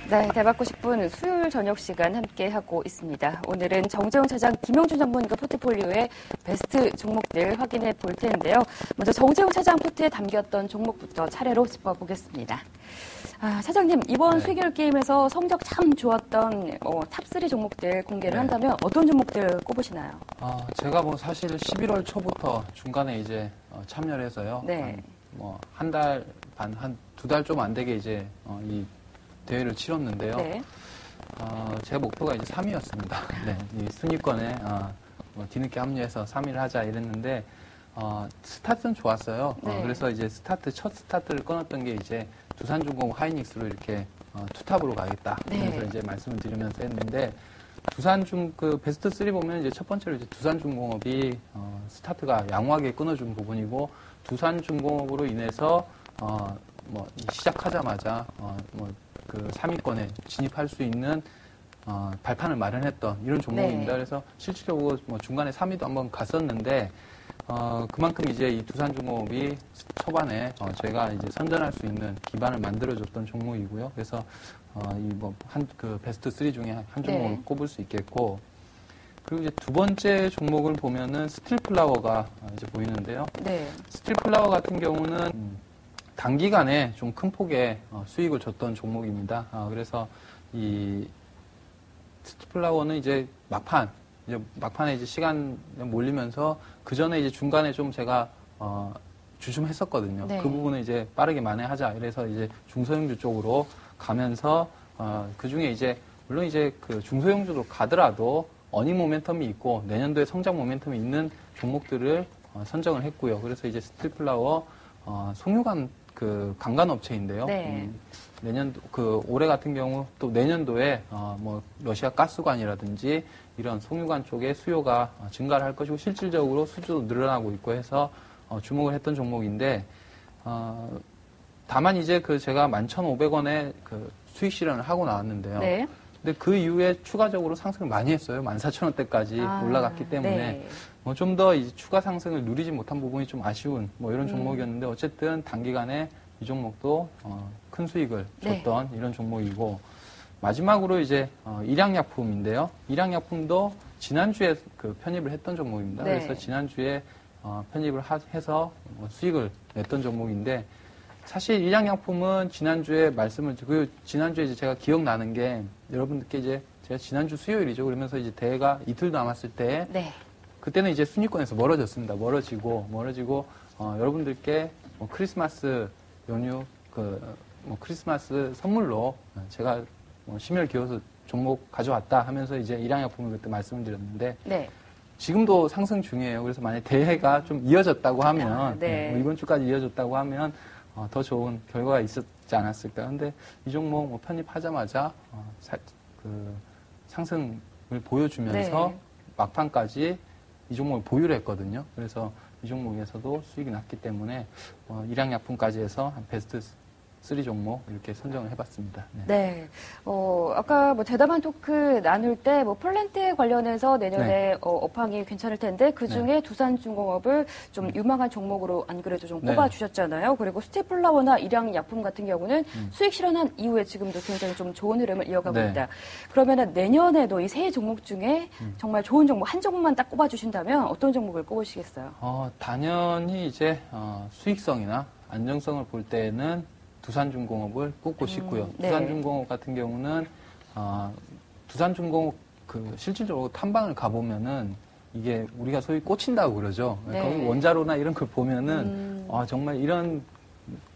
네, 대받고 싶은 수요일 저녁 시간 함께하고 있습니다. 오늘은 정재훈 차장, 김영준 전문가 포트폴리오의 베스트 종목들 확인해 볼 텐데요. 먼저 정재훈 차장 포트에 담겼던 종목부터 차례로 짚어보겠습니다. 차장님, 이번 수익률 게임에서 성적 참 좋았던 탑3 종목들 공개를 한다면 어떤 종목들 꼽으시나요? 제가 사실 11월 초부터 중간에 이제 참여를 해서요. 네. 한 달 반, 한 2달 좀 안 되게 이제 이 대회를 치렀는데요. 네. 제 목표가 이제 3위였습니다. 네, 이 순위권에 뒤늦게 합류해서 3위를 하자 이랬는데 스타트는 좋았어요. 네. 그래서 이제 첫 스타트를 끊었던 게 이제 두산중공업 하이닉스로 이렇게 투탑으로 가겠다. 네. 그래서 이제 말씀을 드리면서 했는데 베스트 3 보면 이제 첫 번째로 이제 두산중공업이 스타트가 양호하게 끊어준 부분이고 두산중공업으로 인해서 시작하자마자 그 3위권에 진입할 수 있는 발판을 마련했던 이런 종목입니다. 네. 그래서 실질적으로 중간에 3위도 한번 갔었는데 그만큼 이제 이 두산중공업이 초반에 제가 이제 선전할 수 있는 기반을 만들어줬던 종목이고요. 그래서 그 베스트 3 중에 한 종목을 네. 꼽을 수 있겠고, 그리고 이제 두 번째 종목을 보면은 스틸플라워가 이제 보이는데요. 네. 스틸플라워 같은 경우는 단기간에 좀 큰 폭의 수익을 줬던 종목입니다. 그래서 이 스틸플라워는 이제 막판에 이제 시간 몰리면서 그 전에 이제 중간에 좀 제가 주춤했었거든요. 네. 그 부분을 이제 빠르게 만회하자. 이래서 이제 중소형주 쪽으로 가면서 그 중에 이제 물론 이제 그 중소형주로 가더라도 어닝 모멘텀이 있고 내년도에 성장 모멘텀이 있는 종목들을 선정을 했고요. 그래서 이제 스틸플라워 송유관 그 강간업체인데요. 네. 올해 같은 경우 또 내년도에 러시아 가스관이라든지 이런 송유관 쪽의 수요가 증가를 할 것이고 실질적으로 수주도 늘어나고 있고 해서 주목을 했던 종목인데 다만 이제 제가 11,500원에 그 수익 실현을 하고 나왔는데요. 네. 근데 그 이후에 추가적으로 상승을 많이 했어요. 14,000원대까지 올라갔기 때문에 네. 좀 더 추가 상승을 누리지 못한 부분이 좀 아쉬운 이런 종목이었는데 어쨌든 단기간에 이 종목도 큰 수익을 줬던 이런 종목이고, 마지막으로 이제 일양약품인데요. 일양약품도 지난주에 그 편입을 했던 종목입니다. 네. 그래서 지난주에 편입을 해서 수익을 냈던 종목인데, 사실 일양약품은 지난주에 지난주에 이제 제가 기억나는 게 여러분들께 이제 제가 지난주 수요일이죠. 그러면서 이제 대회가 이틀 남았을 때 네. 그때는 이제 순위권에서 멀어졌습니다. 멀어지고 여러분들께 크리스마스 연휴 크리스마스 선물로 제가 심혈 기울여서 종목 가져왔다 하면서 이제 일양약품을 그때 말씀을 드렸는데 네. 지금도 상승 중이에요. 그래서 만약 대회가 좀 이어졌다고 하면 네. 이번 주까지 이어졌다고 하면 더 좋은 결과가 있었지 않았을까. 근데 이 종목 편입하자마자 상승을 보여주면서 막판까지 이 종목을 보유를 했거든요. 그래서 이 종목에서도 수익이 났기 때문에 일양약품까지 해서 한 베스트 3 종목 이렇게 선정을 해봤습니다. 네. 아까 대담한 토크 나눌 때 폴란트에 관련해서 내년에 업황이 괜찮을 텐데 그 중에 두산중공업을 좀 유망한 종목으로 안 그래도 좀 꼽아주셨잖아요. 그리고 스틸플라워나 일양약품 같은 경우는 수익 실현한 이후에 지금도 굉장히 좀 좋은 흐름을 이어가고 있다. 그러면은 내년에도 이 세 종목 중에 정말 좋은 종목 한 종목만 딱 꼽아주신다면 어떤 종목을 꼽으시겠어요? 당연히 이제 수익성이나 안정성을 볼 때는 두산중공업을 꼽고 싶고요. 두산중공업 같은 경우는 두산중공업 실질적으로 탐방을 가보면은 이게 우리가 소위 꽂힌다고 그러죠. 거기 원자로나 이런 걸 보면은 정말 이런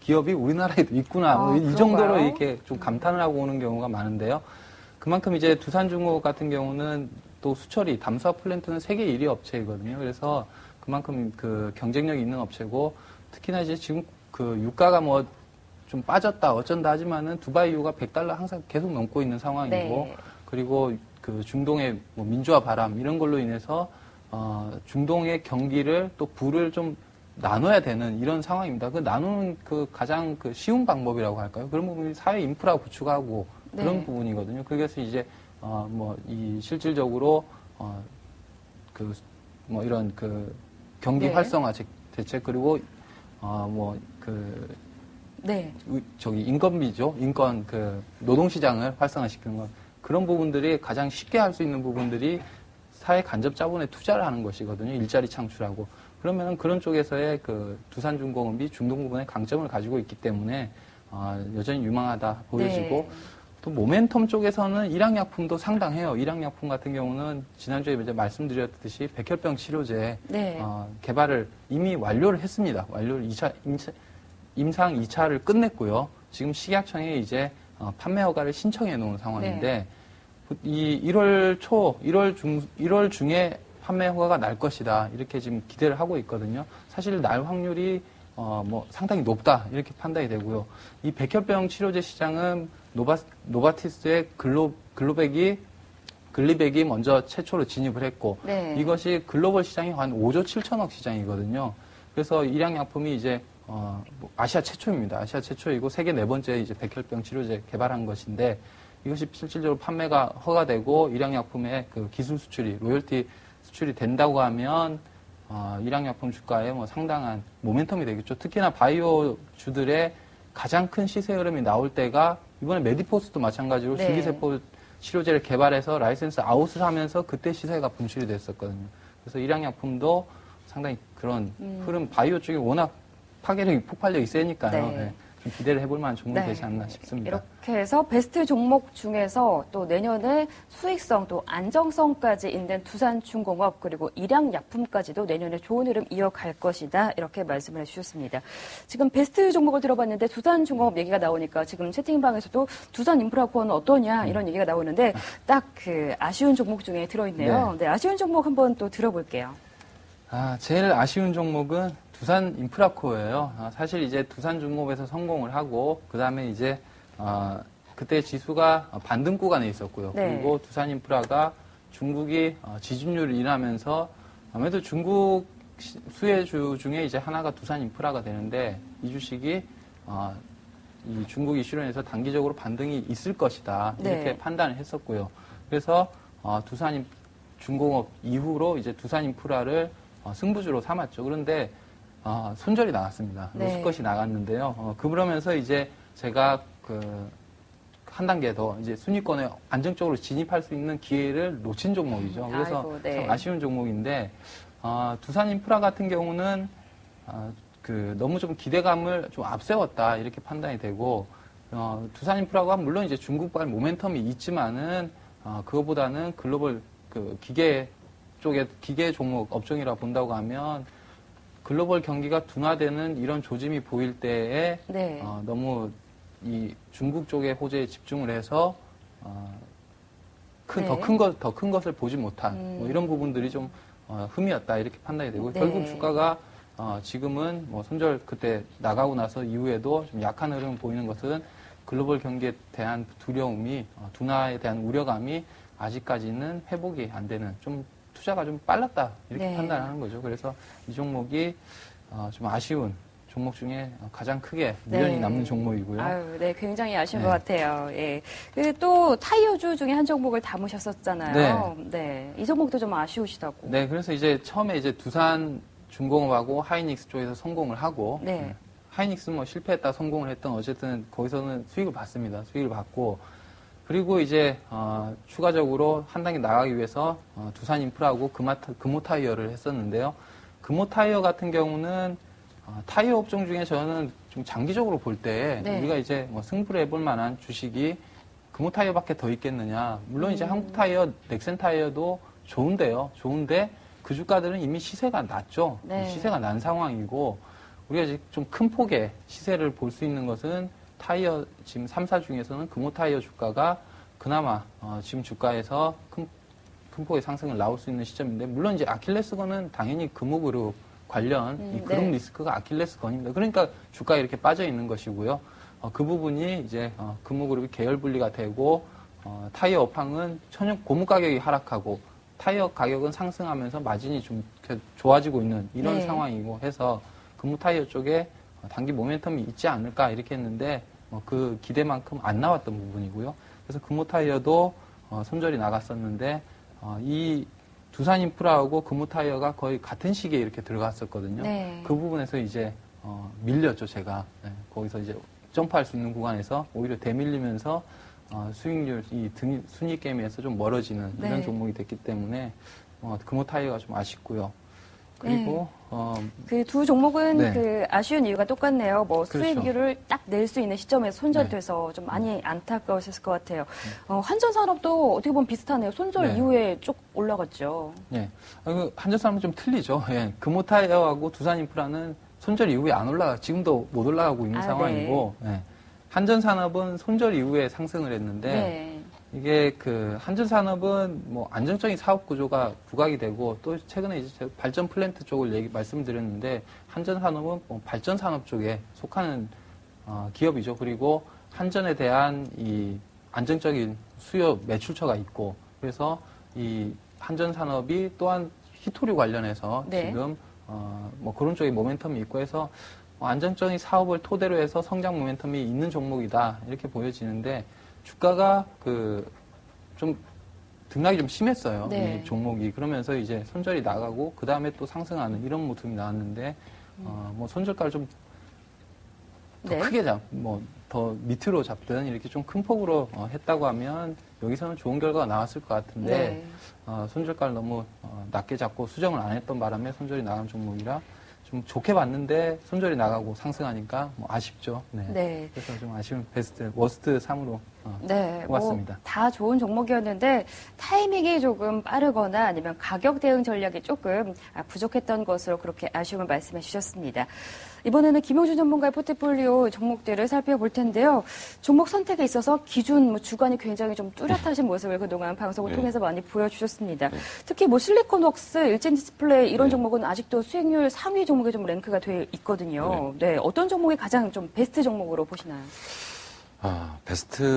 기업이 우리나라에도 있구나. 이 정도로 이렇게 좀 감탄을 하고 오는 경우가 많은데요. 그만큼 이제 두산중공업 같은 경우는 또 수처리 담수화 플랜트는 세계 1위 업체이거든요. 그래서 그만큼 그 경쟁력이 있는 업체고, 특히나 이제 지금 그 유가가 좀 빠졌다 어쩐다 하지만은 두바이 유가 100달러 항상 계속 넘고 있는 상황이고, 그리고 그 중동의 민주화 바람 이런 걸로 인해서 중동의 경기를 또 부를 좀 나눠야 되는 이런 상황입니다. 그 나누는 가장 쉬운 방법이라고 할까요? 그런 부분이 사회 인프라 구축하고 그런 부분이거든요. 그래서 이제 실질적으로 이런 경기 활성화 대책, 그리고 네. 인건비죠. 인건 노동시장을 활성화시키는 것. 그런 부분들이 가장 쉽게 할 수 있는 부분들이 사회 간접 자본에 투자를 하는 것이거든요. 일자리 창출하고. 그러면 그런 쪽에서의 두산중공업이 중동 부분에 강점을 가지고 있기 때문에 여전히 유망하다 보여지고, 네. 또 모멘텀 쪽에서는 일양약품도 상당해요. 일양약품 같은 경우는 지난주에 이제 말씀드렸듯이 백혈병 치료제 네. 개발을 이미 완료를 했습니다. 임상 2차를 끝냈고요. 지금 식약청에 이제 판매 허가를 신청해 놓은 상황인데, 네. 이 1월 중에 판매 허가가 날 것이다. 이렇게 지금 기대를 하고 있거든요. 사실 날 확률이 상당히 높다. 이렇게 판단이 되고요. 이 백혈병 치료제 시장은 노바티스의 글리백이 먼저 최초로 진입을 했고, 네. 이것이 글로벌 시장이 한 5조 7천억 시장이거든요. 그래서 일양약품이 이제 아시아 최초입니다. 아시아 최초이고 세계 네 번째 이제 백혈병 치료제 개발한 것인데, 이것이 실질적으로 판매가 허가되고 일양약품의 기술 수출이 로열티 수출이 된다고 하면 일양약품 주가에 상당한 모멘텀이 되겠죠. 특히나 바이오주들의 가장 큰 시세 흐름이 나올 때가 이번에 메디포스도 마찬가지로 네. 줄기세포 치료제를 개발해서 라이센스 아웃을 하면서 그때 시세가 분출이 됐었거든요. 그래서 일양약품도 상당히 그런 흐름, 바이오 쪽이 워낙 파괴력이, 폭발력이 세니까요. 네. 네. 좀 기대를 해볼 만한 종목이 네. 되지 않나 싶습니다. 이렇게 해서 베스트 종목 중에서 또 내년에 수익성 또 안정성까지 있는 두산중공업 그리고 일양약품까지도 내년에 좋은 흐름 이어갈 것이다. 이렇게 말씀을 해주셨습니다. 지금 베스트 종목을 들어봤는데 두산중공업 얘기가 나오니까 지금 채팅방에서도 두산인프라코어는 어떠냐 이런 얘기가 나오는데 딱 아쉬운 종목 중에 들어있네요. 네, 아쉬운 종목 한번 또 들어볼게요. 제일 아쉬운 종목은 두산인프라코어예요. 사실 이제 두산중공업에서 성공을 하고 그 다음에 이제 그때 지수가 반등 구간에 있었고요. 네. 그리고 두산인프라가 중국이 지준율을 인하면서 아무래도 중국 수혜주 중에 이제 하나가 두산인프라가 되는데 이 주식이 이 중국 이슈로 인해서 단기적으로 반등이 있을 것이다 이렇게 네. 판단을 했었고요. 그래서 두산중공업 이후로 이제 두산인프라를 승부주로 삼았죠. 그런데 손절이 나왔습니다. 네. 로스컷이 나갔는데요. 그러면서 이제 제가 한 단계 더 이제 순위권에 안정적으로 진입할 수 있는 기회를 놓친 종목이죠. 그래서 아이고, 네. 참 아쉬운 종목인데 두산인프라 같은 경우는 너무 좀 기대감을 좀 앞세웠다 이렇게 판단이 되고 두산인프라가 물론 이제 중국발 모멘텀이 있지만은 그거보다는 글로벌 기계 쪽에 기계 종목 업종이라 본다고 하면 글로벌 경기가 둔화되는 이런 조짐이 보일 때에 네. 너무 이 중국 쪽의 호재에 집중을 해서 네. 더 큰 것을 보지 못한 이런 부분들이 좀 흠이었다 이렇게 판단이 되고 네. 결국 주가가 지금은 손절 그때 나가고 나서 이후에도 좀 약한 흐름을 보이는 것은 글로벌 경기에 대한 두려움이 둔화에 대한 우려감이 아직까지는 회복이 안 되는 좀 투자가 좀 빨랐다 이렇게 네. 판단하는 거죠. 그래서 이 종목이 좀 아쉬운 종목 중에 가장 크게 미련이 네. 남는 종목이고요. 아유, 네, 굉장히 아쉬운 것 같아요. 예. 또 타이어주 중에 한 종목을 담으셨었잖아요. 네. 네, 이 종목도 좀 아쉬우시다고. 네, 그래서 이제 처음에 이제 두산중공업하고 하이닉스 쪽에서 성공을 하고 네. 하이닉스 실패했다 성공을 했던 어쨌든 거기서는 수익을 받습니다. 수익을 받고. 그리고 이제 추가적으로 한 단계 나가기 위해서 두산인프라하고 금호타이어를 했었는데요. 금호타이어 같은 경우는 타이어 업종 중에 저는 좀 장기적으로 볼 때 네. 우리가 이제 승부를 해볼 만한 주식이 금호타이어밖에 더 있겠느냐. 물론 이제 한국타이어, 넥센타이어도 좋은데요. 좋은데 그 주가들은 이미 시세가 낮죠. 네. 시세가 난 상황이고 우리가 이제 좀 큰 폭의 시세를 볼 수 있는 것은 타이어 지금 3사 중에서는 금호타이어 주가가 그나마 지금 주가에서 큰 폭의 상승을 나올 수 있는 시점인데 물론 이제 아킬레스건은 당연히 금호그룹 관련 이 그룹 네. 리스크가 아킬레스건입니다. 그러니까 주가에 이렇게 빠져 있는 것이고요. 그 부분이 이제 금호그룹이 계열 분리가 되고 타이어 업황은 고무 가격이 하락하고 타이어 가격은 상승하면서 마진이 좀 좋아지고 있는 이런 네. 상황이고 해서 금호타이어 쪽에 단기 모멘텀이 있지 않을까 이렇게 했는데 그 기대만큼 안 나왔던 부분이고요. 그래서 금호타이어도 손절이 나갔었는데 이 두산인프라하고 금호타이어가 거의 같은 시기에 이렇게 들어갔었거든요. 네. 그 부분에서 이제 밀렸죠 제가. 네, 거기서 이제 점프할 수 있는 구간에서 오히려 대밀리면서 수익률, 순위 게임에서 좀 멀어지는 네. 이런 종목이 됐기 때문에 금호 타이어가 좀 아쉽고요. 그리고 그 두 종목은 네. 그 아쉬운 이유가 똑같네요. 뭐 그렇죠. 수익률을 딱 낼 수 있는 시점에서 손절돼서 좀 많이 안타까우셨을 것 같아요. 한전산업도 어떻게 보면 비슷하네요. 손절 네. 이후에 쭉 올라갔죠. 예. 한전산업은 좀 틀리죠. 예. 금호 타이어하고 두산인프라는 손절 이후에 안 올라가, 지금도 못 올라가고 있는 상황이고, 네. 예. 한전산업은 손절 이후에 상승을 했는데, 네. 이게 한전산업은 뭐 안정적인 사업 구조가 부각이 되고, 또 최근에 이제 발전 플랜트 쪽을 말씀드렸는데, 한전산업은 뭐 발전 산업 쪽에 속하는 기업이죠. 그리고 한전에 대한 이 안정적인 수요 매출처가 있고, 그래서 이 한전산업이 또한 히토류 관련해서 네. 지금 뭐 그런 쪽에 모멘텀이 있고 해서 안정적인 사업을 토대로 해서 성장 모멘텀이 있는 종목이다 이렇게 보여지는데 주가가 좀 등락이 좀 심했어요. 네. 이 종목이 그러면서 이제 손절이 나가고 그 다음에 또 상승하는 이런 모습이 나왔는데 뭐 손절가를 좀 더 네. 크게 더 밑으로 잡든 이렇게 좀 큰 폭으로 했다고 하면 여기서는 좋은 결과가 나왔을 것 같은데 손절가를 너무 낮게 잡고 수정을 안 했던 바람에 손절이 나간 종목이라 좀 좋게 봤는데 손절이 나가고 상승하니까 뭐 아쉽죠. 네. 네. 그래서 좀 아쉬운 워스트 3으로 네, 뽑았습니다. 다 좋은 종목이었는데 타이밍이 조금 빠르거나 아니면 가격 대응 전략이 조금 부족했던 것으로 그렇게 아쉬움을 말씀해 주셨습니다. 이번에는 김용준 전문가의 포트폴리오 종목들을 살펴볼 텐데요. 종목 선택에 있어서 기준, 주관이 굉장히 좀 뚜렷하신 모습을 그동안 방송을 통해서 많이 보여주셨습니다. 특히 실리콘웍스, 일진디스플레이 이런 종목은 아직도 수익률 상위 종목에 좀 랭크가 돼 있거든요. 네, 어떤 종목이 가장 좀 베스트 종목으로 보시나요? 베스트나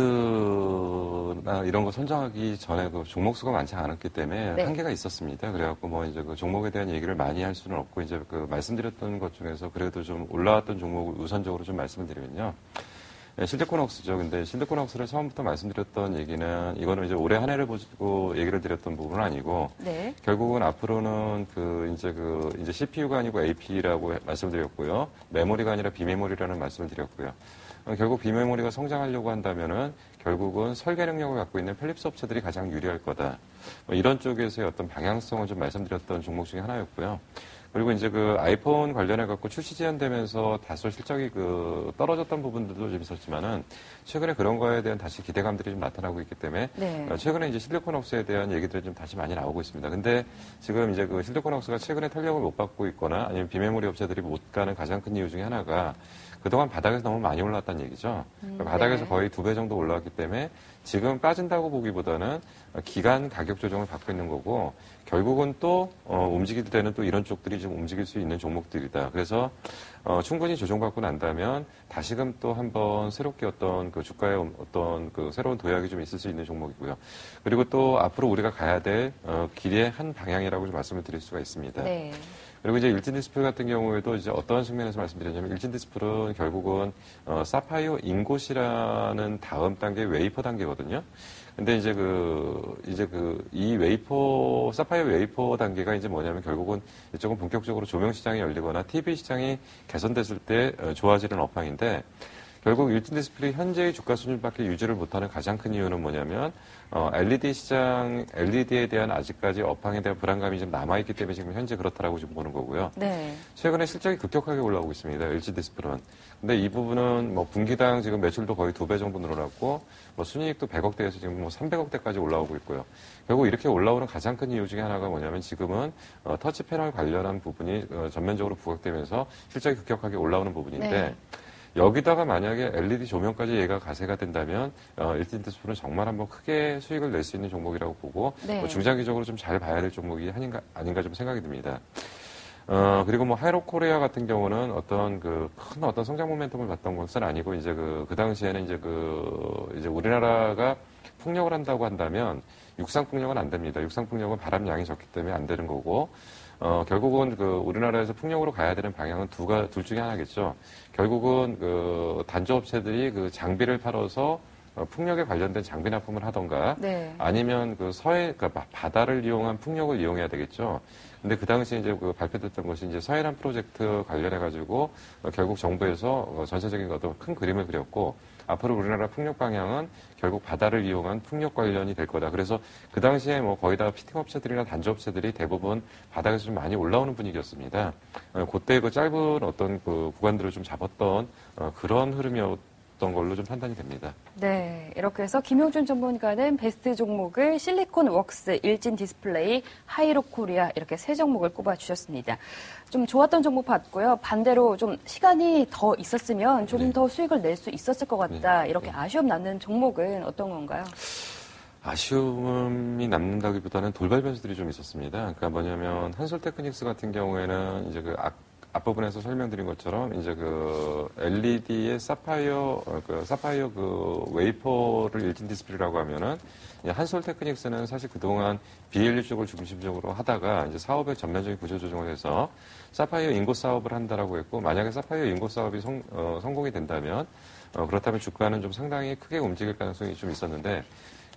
이런 거 선정하기 전에 그 종목 수가 많지 않았기 때문에 네. 한계가 있었습니다. 그래갖고 이제 그 종목에 대한 얘기를 많이 할 수는 없고 이제 그 말씀드렸던 것 중에서 그래도 좀 올라왔던 종목을 우선적으로 좀 말씀을 드리면요. 네, 실리콘웍스죠. 근데 실리콘웍스를 처음부터 말씀드렸던 얘기는 이거는 이제 올해 한 해를 보고 얘기를 드렸던 부분은 아니고 네. 결국은 앞으로는 이제 CPU가 아니고 AP라고 말씀드렸고요. 메모리가 아니라 비메모리라는 말씀을 드렸고요. 결국 비메모리가 성장하려고 한다면은 결국은 설계 능력을 갖고 있는 펠립스 업체들이 가장 유리할 거다. 이런 쪽에서의 어떤 방향성을 좀 말씀드렸던 종목 중에 하나였고요. 그리고 이제 그 아이폰 관련해 갖고 출시 제한되면서 다소 실적이 떨어졌던 부분들도 좀 있었지만은 최근에 그런 거에 대한 다시 기대감들이 좀 나타나고 있기 때문에 최근에 이제 실리콘웍스에 대한 얘기들이 좀 다시 많이 나오고 있습니다. 근데 지금 이제 그 실리콘웍스가 최근에 탄력을 못 받고 있거나 아니면 비메모리 업체들이 못 가는 가장 큰 이유 중에 하나가 그동안 바닥에서 너무 많이 올랐다는 얘기죠. 바닥에서 거의 2배 정도 올라왔기 때문에 지금 빠진다고 보기보다는 기간 가격 조정을 받고 있는 거고 결국은 또 움직일 때는 또 이런 쪽들이 좀 움직일 수 있는 종목들이다. 그래서 충분히 조정받고 난다면 다시금 또 한번 새롭게 어떤 그 주가의 어떤 그 새로운 도약이 좀 있을 수 있는 종목이고요. 그리고 또 앞으로 우리가 가야 될 길의 한 방향이라고 좀 말씀을 드릴 수가 있습니다. 네. 그리고 이제 일진디스플 같은 경우에도 이제 어떤 측면에서 말씀드렸냐면 일진디스플은 결국은 사파이어 인곳이라는 다음 단계 웨이퍼 단계거든요. 근데 이 웨이퍼, 사파이어 웨이퍼 단계가 이제 뭐냐면 결국은 이쪽은 본격적으로 조명 시장이 열리거나 TV 시장이 개선됐을 때 좋아지는 업황인데 결국 일진 디스플레이 현재의 주가 수준밖에 유지를 못하는 가장 큰 이유는 뭐냐면 LED 시장, LED에 대한 아직까지 업황에 대한 불안감이 좀 남아있기 때문에 지금 현재 그렇다라고 지금 보는 거고요. 네. 최근에 실적이 급격하게 올라오고 있습니다. LG 디스플레이는. 근데 이 부분은 분기당 지금 매출도 거의 2배 정도 늘어났고 순이익도 100억대에서 지금 300억대까지 올라오고 있고요. 결국 이렇게 올라오는 가장 큰 이유 중에 하나가 뭐냐면 지금은 터치 패널 관련한 부분이 전면적으로 부각되면서 실적이 급격하게 올라오는 부분인데 네. 여기다가 만약에 LED 조명까지 얘가 가세가 된다면 일진 디스플레이는 정말 한번 크게 수익을 낼 수 있는 종목이라고 보고 중장기적으로 좀 잘 봐야 될 종목이 아닌가 좀 생각이 듭니다. 그리고 하이로코리아 같은 경우는 큰 어떤 성장 모멘텀을 봤던 것은 아니고 그 당시에는 이제 우리나라가 풍력을 한다고 한다면 육상 풍력은 안 됩니다. 육상 풍력은 바람 양이 적기 때문에 안 되는 거고 결국은 우리나라에서 풍력으로 가야 되는 방향은 둘 중에 하나겠죠. 결국은 단조업체들이 장비를 팔아서 풍력에 관련된 장비 납품을 하던가 네. 아니면 그 그러니까 바다를 이용한 풍력을 이용해야 되겠죠. 근데 그 당시 이제 그 발표됐던 것이 이제 서해안 프로젝트 관련해가지고 결국 정부에서 전체적인 어떤 큰 그림을 그렸고 앞으로 우리나라 풍력 방향은 결국 바다를 이용한 풍력 관련이 될 거다. 그래서 그 당시에 뭐 거의 다 피팅업체들이나 단조업체들이 대부분 바닥에서 좀 많이 올라오는 분위기였습니다. 그때 그 짧은 어떤 그 구간들을 좀 잡았던 그런 흐름이었던 걸로 좀 판단이 됩니다. 네, 이렇게 해서 김용준 전문가는 베스트 종목을 실리콘 웍스, 일진 디스플레이, 하이로 코리아 이렇게 세 종목을 꼽아주셨습니다. 좀 좋았던 종목 봤고요. 반대로 좀 시간이 더 있었으면 좀 더 수익을 낼 수 있었을 것 같다. 이렇게 아쉬움 남는 종목은 어떤 건가요? 아쉬움이 남는다기보다는 돌발 변수들이 좀 있었습니다. 그러니까 뭐냐면 한솔테크닉스 같은 경우에는 이제 그 앞부분에서 설명드린 것처럼 이제 그 LED의 사파이어 그 웨이퍼를 일진 디스플레이라고 하면은 한솔테크닉스는 사실 그동안 BLU 쪽을 중심적으로 하다가 이제 사업의 전면적인 구조 조정을 해서 사파이어 인고 사업을 한다라고 했고 만약에 사파이어 인고 사업이 성공이 된다면 그렇다면 주가는 좀 상당히 크게 움직일 가능성이 좀 있었는데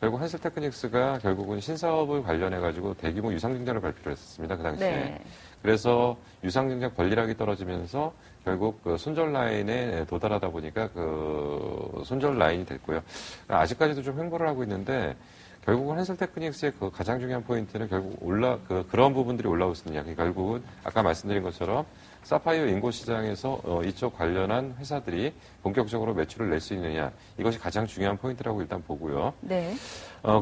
결국 한솔테크닉스가 결국은 신사업을 관련해가지고 대규모 유상증자를 발표를 했었습니다. 그 당시에. 네. 그래서 유상증자 권리락이 떨어지면서 결국 그 손절 라인에 도달하다 보니까 그 손절 라인이 됐고요. 아직까지도 좀 횡보를 하고 있는데 결국은 한솔테크닉스의 그 가장 중요한 포인트는 결국 그런 부분들이 올라오고 있느냐. 결국은 아까 말씀드린 것처럼 사파이어 인고 시장에서 이쪽 관련한 회사들이 본격적으로 매출을 낼 수 있느냐. 이것이 가장 중요한 포인트라고 일단 보고요. 네.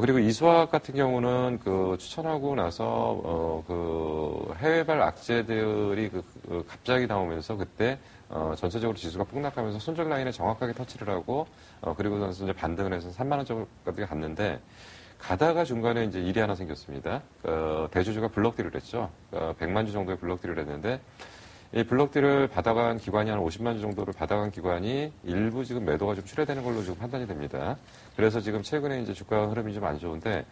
그리고 이수학 같은 경우는 그 추천하고 나서 그 해외발 악재들이 갑자기 나오면서 그때 전체적으로 지수가 폭락하면서 손절 라인에 정확하게 터치를 하고 그리고 나서 이제 반등을 해서 3만 원 정도까지 갔는데 가다가 중간에 이제 일이 하나 생겼습니다. 대주주가 블록딜을 했죠. 100만 주 정도의 블록딜을 했는데 이 블록딜을 받아간 기관이 한 50만 주 정도를 받아간 기관이 일부 지금 매도가 좀 출회되는 걸로 지금 판단이 됩니다. 그래서 지금 최근에 이제 주가 흐름이 좀 안 좋은데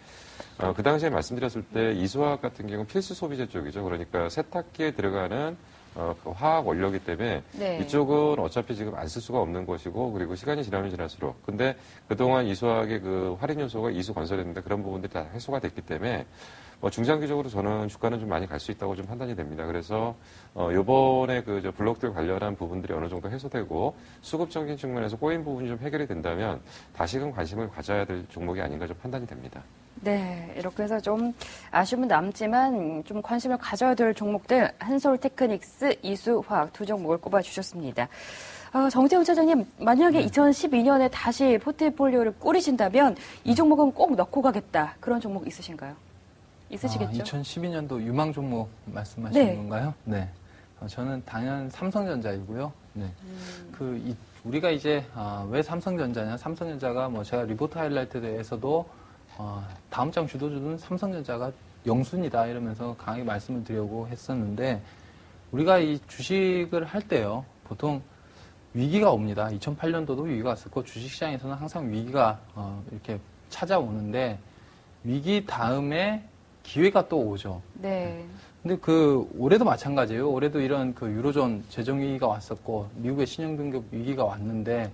그 당시에 말씀드렸을 때 이수화학 같은 경우는 필수 소비재 쪽이죠. 그러니까 세탁기에 들어가는 그 화학 원료이기 때문에 네. 이쪽은 어차피 지금 안 쓸 수가 없는 것이고 그리고 시간이 지나면 지날수록 근데 그동안 이수화학의 그 할인 요소가 이수 건설했는데 그런 부분들이 다 해소가 됐기 때문에 중장기적으로 저는 주가는 좀 많이 갈 수 있다고 좀 판단이 됩니다. 그래서 요번에 그 블록들 관련한 부분들이 어느 정도 해소되고 수급적인 측면에서 꼬인 부분이 좀 해결이 된다면 다시금 관심을 가져야 될 종목이 아닌가 좀 판단이 됩니다. 네, 이렇게 해서 좀 아쉬움은 남지만 좀 관심을 가져야 될 종목들 한솔테크닉스, 이수화학 두 종목을 꼽아주셨습니다. 정태훈 차장님, 만약에 2012년에 다시 포트폴리오를 꾸리신다면 이 종목은 꼭 넣고 가겠다. 그런 종목 있으신가요? 있으시겠죠? 2012년도 유망 종목 말씀하시는 건가요? 네. 저는 당연 삼성전자이고요. 네. 우리가 이제 왜 삼성전자냐? 삼성전자가 제가 리포트 하이라이트에서도 다음 장 주도주는 삼성전자가 영순이다 이러면서 강하게 말씀을 드리려고 했었는데 우리가 이 주식을 할 때요. 보통 위기가 옵니다. 2008년도도 위기가 왔었고 주식시장에서는 항상 위기가 이렇게 찾아오는데 위기 다음에 기회가 또 오죠. 네. 근데 올해도 마찬가지예요. 올해도 이런 유로존 재정 위기가 왔었고 미국의 신용 등급 위기가 왔는데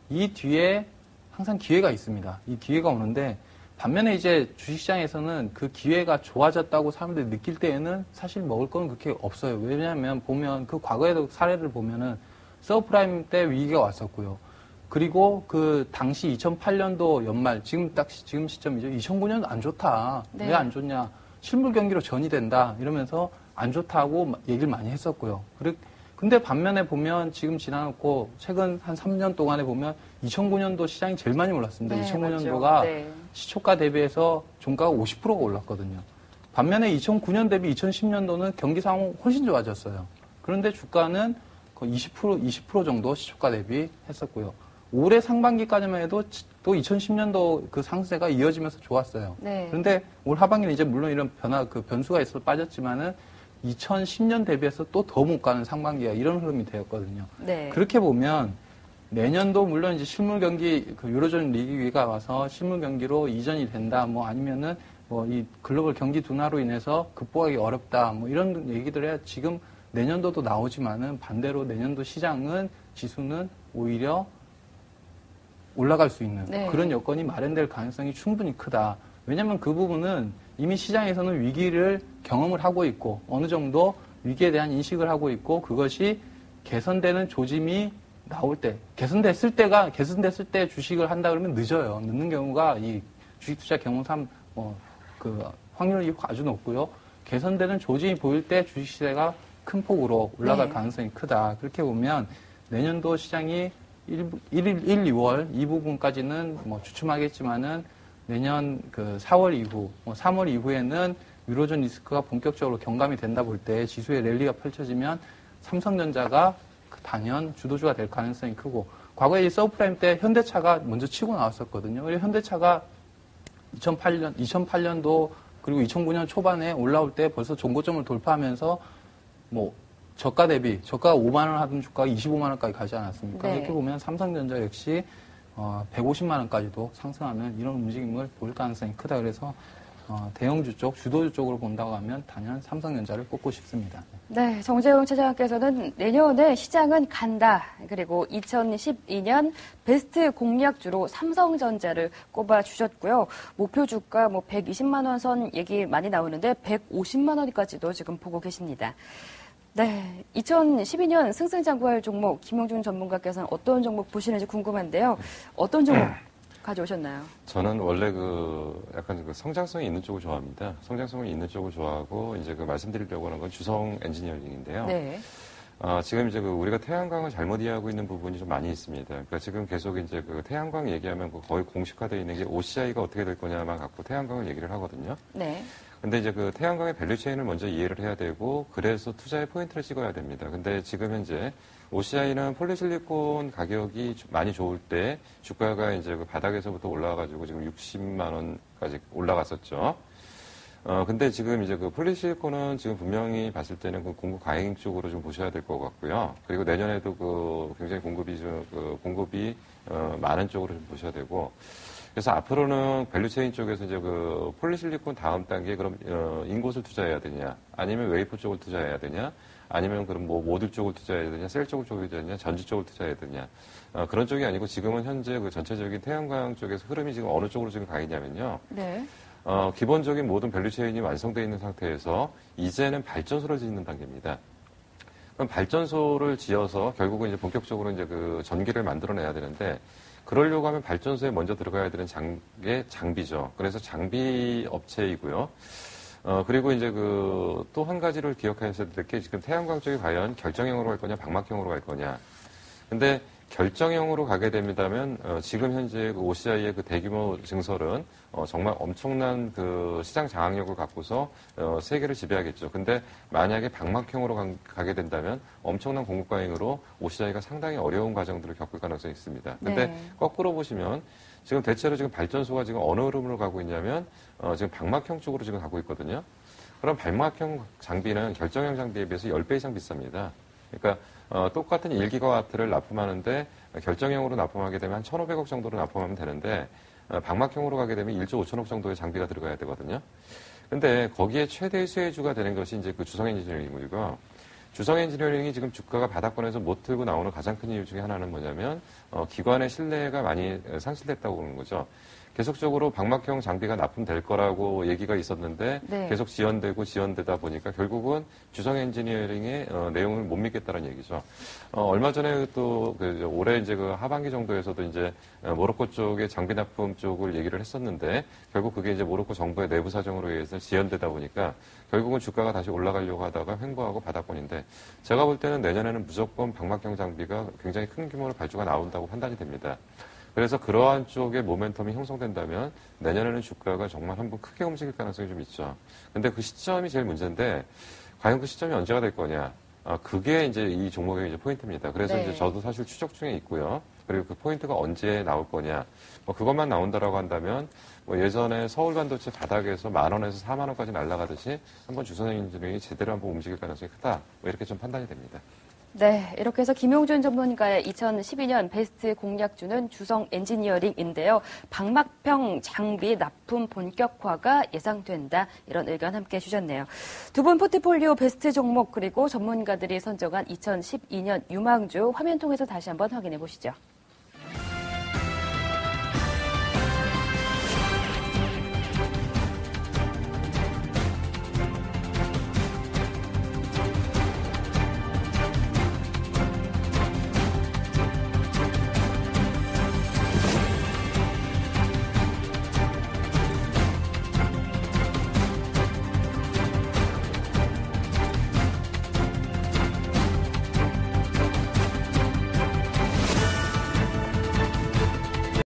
이 뒤에 항상 기회가 있습니다. 이 기회가 오는데 반면에 이제 주식시장에서는 그 기회가 좋아졌다고 사람들이 느낄 때에는 사실 먹을 건 그렇게 없어요. 왜냐하면 보면 그 과거에도 사례를 보면은 서브프라임 때 위기가 왔었고요. 그리고 그 당시 2008년도 연말 지금 시점이죠. 2009년 안 좋다. 네. 왜 안 좋냐? 실물 경기로 전이된다. 이러면서 안 좋다고 얘기를 많이 했었고요. 근데 반면에 보면 지금 지나놓고 최근 한 3년 동안에 보면 2009년도 시장이 제일 많이 올랐습니다. 네, 2009년도가 네. 시초가 대비해서 종가가 50%가 올랐거든요. 반면에 2009년 대비 2010년도는 경기 상황 훨씬 좋아졌어요. 그런데 주가는 거의 20% 정도 시초가 대비 했었고요. 올해 상반기까지만 해도 또 2010년도 그 상세가 이어지면서 좋았어요. 네. 그런데 올 하반기는 이제 물론 이런 변수가 있어서 빠졌지만은 2010년 대비해서 또 더 못 가는 상반기가 이런 흐름이 되었거든요. 네. 그렇게 보면 내년도 물론 이제 실물 경기 유로존 리기가 와서 실물 경기로 이전이 된다. 아니면은 이 글로벌 경기 둔화로 인해서 극복하기 어렵다. 이런 얘기들이 지금 내년도도 나오지만은 반대로 내년도 시장은 지수는 오히려 올라갈 수 있는 네. 그런 여건이 마련될 가능성이 충분히 크다. 왜냐하면 그 부분은 이미 시장에서는 위기를 경험을 하고 있고 어느 정도 위기에 대한 인식을 하고 있고 그것이 개선되는 조짐이 나올 때 개선됐을 때 주식을 한다 그러면 늦어요. 늦는 경우가 이 주식 투자 경험 그 확률이 아주 높고요. 개선되는 조짐이 보일 때 주식 시세가 큰 폭으로 올라갈 네. 가능성이 크다. 그렇게 보면 내년도 시장이 2월 이 부분까지는 뭐 주춤하겠지만은 내년 그 4월 이후, 3월 이후에는 유로존 리스크가 본격적으로 경감이 된다 볼 때 지수의 랠리가 펼쳐지면 삼성전자가 단연 주도주가 될 가능성이 크고 과거에 이 서브프라임 때 현대차가 먼저 치고 나왔었거든요. 그리고 현대차가 2008년도 그리고 2009년 초반에 올라올 때 벌써 종고점을 돌파하면서 뭐 저가 대비 저가가 5만 원 하던 주가가 25만 원까지 가지 않았습니까? 네. 이렇게 보면 삼성전자 역시 150만 원까지도 상승하는 이런 움직임을 보일 가능성이 크다. 그래서 대형주 쪽, 주도주 쪽으로 본다고 하면 단연 삼성전자를 꼽고 싶습니다. 네, 정재훈 차장께서는 내년에 시장은 간다. 그리고 2012년 베스트 공략주로 삼성전자를 꼽아주셨고요. 목표 주가 120만 원 선 얘기 많이 나오는데 150만 원까지도 지금 보고 계십니다. 네, 2012년 승승장구할 종목 김용준 전문가께서는 어떤 종목 보시는지 궁금한데요. 어떤 종목 가져오셨나요? 저는 원래 약간 성장성이 있는 쪽을 좋아합니다. 성장성이 있는 쪽을 좋아하고 이제 말씀드리려고 하는 건 주성 엔지니어링인데요. 네. 지금 이제 우리가 태양광을 잘못 이해하고 있는 부분이 좀 많이 있습니다. 그러니까 지금 계속 이제 태양광 얘기하면 거의 공식화되어 있는 게 OCI가 어떻게 될 거냐만 갖고 태양광을 얘기를 하거든요. 네. 근데 이제 태양광의 밸류체인을 먼저 이해를 해야 되고 그래서 투자의 포인트를 찍어야 됩니다. 근데 지금 현재 OCI는 폴리실리콘 가격이 많이 좋을 때 주가가 이제 바닥에서부터 올라와가지고 지금 60만 원까지 올라갔었죠. 근데 지금 이제 폴리실리콘은 지금 분명히 봤을 때는 공급 과잉 쪽으로 좀 보셔야 될 것 같고요. 그리고 내년에도 굉장히 공급이 많은 쪽으로 좀 보셔야 되고. 그래서 앞으로는 밸류체인 쪽에서 이제 폴리실리콘 다음 단계 그럼 인곳을 투자해야 되냐, 아니면 웨이퍼 쪽을 투자해야 되냐, 아니면 그럼 모듈 쪽을 투자해야 되냐, 셀 쪽을 투자해야 되냐, 전지 쪽을 투자해야 되냐. 그런 쪽이 아니고 지금은 현재 전체적인 태양광 쪽에서 흐름이 지금 어느 쪽으로 지금 가 있냐면요. 네. 기본적인 모든 밸류체인이 완성되어 있는 상태에서 이제는 발전소를 짓는 단계입니다. 그럼 발전소를 지어서 결국은 이제 본격적으로 이제 전기를 만들어내야 되는데 그러려고 하면 발전소에 먼저 들어가야 되는 게 장비죠. 그래서 장비 업체이고요. 그리고 이제 또 한 가지를 기억하셔야 될 게 지금 태양광 쪽이 과연 결정형으로 갈 거냐, 방막형으로 갈 거냐. 근데 결정형으로 가게 된다면 지금 현재 OCI의 대규모 증설은 정말 엄청난 시장 장악력을 갖고서 세계를 지배하겠죠. 근데 만약에 방막형으로 가게 된다면 엄청난 공급 과잉으로 OCI가 상당히 어려운 과정들을 겪을 가능성이 있습니다. 근데 네. 거꾸로 보시면 지금 대체로 지금 발전소가 지금 어느 흐름으로 가고 있냐면 지금 방막형 쪽으로 지금 가고 있거든요. 그럼 방막형 장비는 결정형 장비에 비해서 10배 이상 비쌉니다. 그러니까 똑같은 1기가와트를 납품하는데 결정형으로 납품하게 되면 한 1,500억 정도로 납품하면 되는데 방막형으로 가게 되면 1조 5천억 정도의 장비가 들어가야 되거든요. 근데 거기에 최대 수혜주가 되는 것이 이제 주성 엔지니어링이고요. 주성 엔지니어링이 지금 주가가 바닥권에서 못 들고 나오는 가장 큰 이유 중에 하나는 뭐냐면 기관의 신뢰가 많이 상실됐다고 보는 거죠. 계속적으로 방막형 장비가 납품될 거라고 얘기가 있었는데 네. 계속 지연되다 보니까 결국은 주성 엔지니어링의 내용을 못 믿겠다는 얘기죠. 얼마 전에 또 올해 이제 하반기 정도에서도 이제 모로코 쪽의 장비 납품 쪽을 얘기를 했었는데 결국 그게 이제 모로코 정부의 내부 사정으로 의해서 지연되다 보니까 결국은 주가가 다시 올라가려고 하다가 횡보하고 바닥권인데 제가 볼 때는 내년에는 무조건 방막형 장비가 굉장히 큰 규모로 발주가 나온다고 판단이 됩니다. 그래서 그러한 쪽의 모멘텀이 형성된다면 내년에는 주가가 정말 한번 크게 움직일 가능성이 좀 있죠. 근데 그 시점이 제일 문제인데 과연 그 시점이 언제가 될 거냐. 그게 이제 이 종목의 이제 포인트입니다. 그래서 네. 이제 저도 사실 추적 중에 있고요. 그리고 그 포인트가 언제 나올 거냐. 그것만 나온다라고 한다면 예전에 서울 반도체 바닥에서 10,000원에서 40,000원까지 날아가듯이 한번 주성 엔지니어링이 제대로 한번 움직일 가능성이 크다. 이렇게 좀 판단이 됩니다. 네, 이렇게 해서 김용준 전문가의 2012년 베스트 공략주는 주성 엔지니어링인데요. 방막형 장비 납품 본격화가 예상된다. 이런 의견 함께 해주셨네요. 두 분 포트폴리오 베스트 종목 그리고 전문가들이 선정한 2012년 유망주 화면 통해서 다시 한번 확인해 보시죠.